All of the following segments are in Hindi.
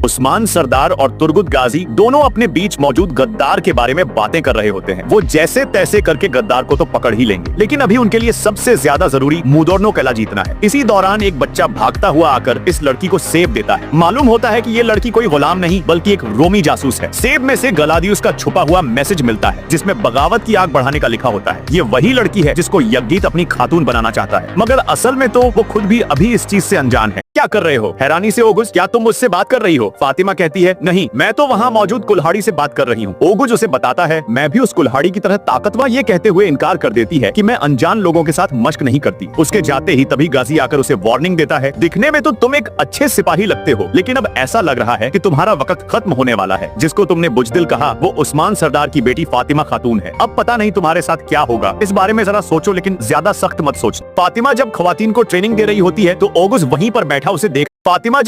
उस्मान सरदार और तुर्गुत गाजी दोनों अपने बीच मौजूद गद्दार के बारे में बातें कर रहे होते हैं। वो जैसे तैसे करके गद्दार को तो पकड़ ही लेंगे, लेकिन अभी उनके लिए सबसे ज्यादा जरूरी मुदोर्नो किला जीतना है। इसी दौरान एक बच्चा भागता हुआ आकर इस लड़की को सेब देता है। मालूम होता है कि ये लड़की कोई गुलाम नहीं बल्कि एक रोमी जासूस है। सेब में से गलादियुस का छुपा हुआ मैसेज मिलता है जिसमें बगावत की आग बढ़ाने का लिखा होता है। ये वही लड़की है जिसको यज्ञीत अपनी खातून बनाना चाहता है, मगर असल में तो वो खुद भी अभी इस चीज से अनजान है। क्या कर रहे हो? हैरानी से ओगुस, क्या तुम मुझसे बात कर रही हो? फातिमा कहती है, नहीं, मैं तो वहाँ मौजूद कुल्हाड़ी से बात कर रही हूँ। ओगुस उसे बताता है, मैं भी उस कुल्हाड़ी की तरह ताकतवर। ये कहते हुए इनकार कर देती है कि मैं अनजान लोगों के साथ मश्क नहीं करती। उसके जाते ही तभी गाजी आकर उसे वार्निंग देता है, दिखने में तो तुम एक अच्छे सिपाही लगते हो, लेकिन अब ऐसा लग रहा है कि तुम्हारा वक्त खत्म होने वाला है। जिसको तुमने बुजदिल कहा वो उस्मान सरदार की बेटी फातिमा खातून है। अब पता नहीं तुम्हारे साथ क्या होगा। इस बारे में जरा सोचो, लेकिन ज्यादा सख्त मत सोचो। फातिमा जब खवातीन को ट्रेनिंग दे रही होती है तो ओगुस वहीं पर बैठा उसे देख फातिमा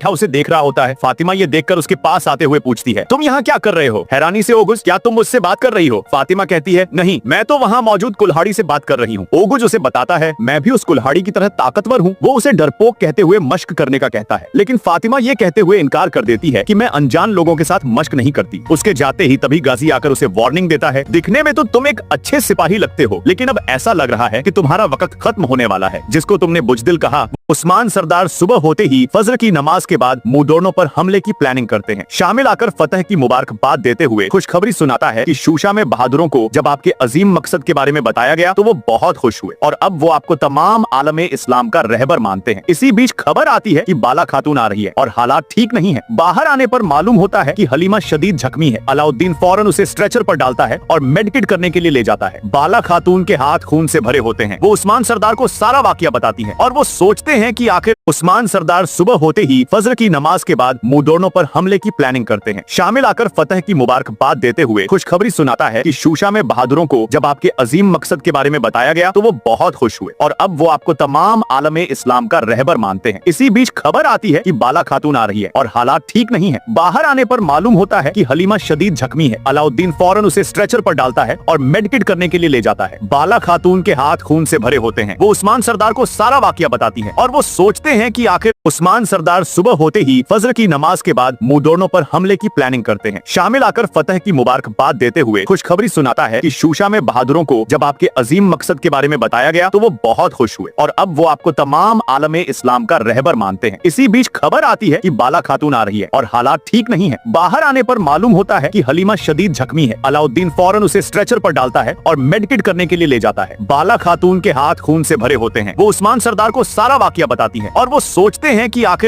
उसे देख रहा होता है। फातिमा ये देखकर उसके पास आते हुए पूछती है, तुम यहाँ क्या कर रहे हो? हैरानी से ओगुस, क्या तुम मुझसे बात कर रही हो? फातिमा कहती है, नहीं, मैं तो वहाँ मौजूद कुल्हाड़ी से बात कर रही हूँ। ओगुस उसे बताता है, मैं भी उस कुल्हाड़ी की तरह ताकतवर हूँ। वो उसे डरपोक कहते हुए मश्क करने का कहता है, लेकिन फातिमा ये कहते हुए इनकार कर देती है कि मैं अनजान लोगों के साथ मश्क नहीं करती। उसके जाते ही तभी गाजी आकर उसे वार्निंग देता है, दिखने में तो तुम एक अच्छे सिपाही लगते हो, लेकिन अब ऐसा लग रहा है कि तुम्हारा वक्त खत्म होने वाला है। जिसको तुमने बुजदिल कहा, उस्मान सरदार सुबह होते ही फजर की नमाज के बाद मुदोर्नो पर हमले की प्लानिंग करते हैं। शामिल आकर फतह की मुबारकबाद देते हुए खुशखबरी सुनाता है कि शूशा में बहादुरों को जब आपके अजीम मकसद के बारे में बताया गया तो वो बहुत खुश हुए और अब वो आपको तमाम आलमे इस्लाम का रहबर मानते हैं। इसी बीच खबर आती है कि बाला खातून आ रही है और हालात ठीक नहीं है। बाहर आने पर मालूम होता है कि हलीमा शदीद जख्मी है। अलाउद्दीन फौरन उसे स्ट्रेचर पर डालता है और मेडिकेट करने के लिए ले जाता है। बाला खातून के हाथ खून से भरे होते हैं। वो उस्मान सरदार को सारा वाकया बताती है और वो सोचते हैं कि आखिर उस्मान सरदार सुबह होते ही फजर की नमाज के बाद मुदोर्नो पर हमले की प्लानिंग करते हैं। शामिल आकर फतह की मुबारकबाद देते हुए खुशखबरी सुनाता है कि शूशा में बहादुरों को जब आपके अजीम मकसद के बारे में बताया गया तो वो बहुत खुश हुए और अब वो आपको तमाम आलमे इस्लाम का रहबर मानते हैं। इसी बीच खबर आती है कि बाला खातून आ रही है और हालात ठीक नहीं है। बाहर आने पर मालूम होता है कि हलीमा शदीद जख्मी है। अलाउद्दीन फौरन उसे स्ट्रेचर पर डालता है और मेडिकेट करने के लिए ले जाता है। बाला खातून के हाथ खून से भरे होते हैं। वो उस्मान सरदार को सारा वाकया बताती है और वो सोचते हैं कि आखिर उस्मान सरदार सुबह होते ही फजर की नमाज के बाद मुदोर्नो पर हमले की प्लानिंग करते हैं। शामिल आकर फतह की मुबारकबाद देते हुए खुशखबरी सुनाता है कि शूशा में बहादुरों को जब आपके अजीम मकसद के बारे में बताया गया तो वो बहुत खुश हुए और अब वो आपको तमाम आलमे इस्लाम का रहबर मानते हैं। इसी बीच खबर आती है कि बाला खातून आ रही है और हालात ठीक नहीं है। बाहर आने पर मालूम होता है कि हलीमा शदीद जख्मी है। अलाउद्दीन फौरन उसे स्ट्रेचर पर डालता है और मेडिकेट करने के लिए ले जाता है। बाला खातून के हाथ खून से भरे होते हैं। वो उस्मान सरदार को सारा वाकया बताती है और वो सोचते हैं कि आखिर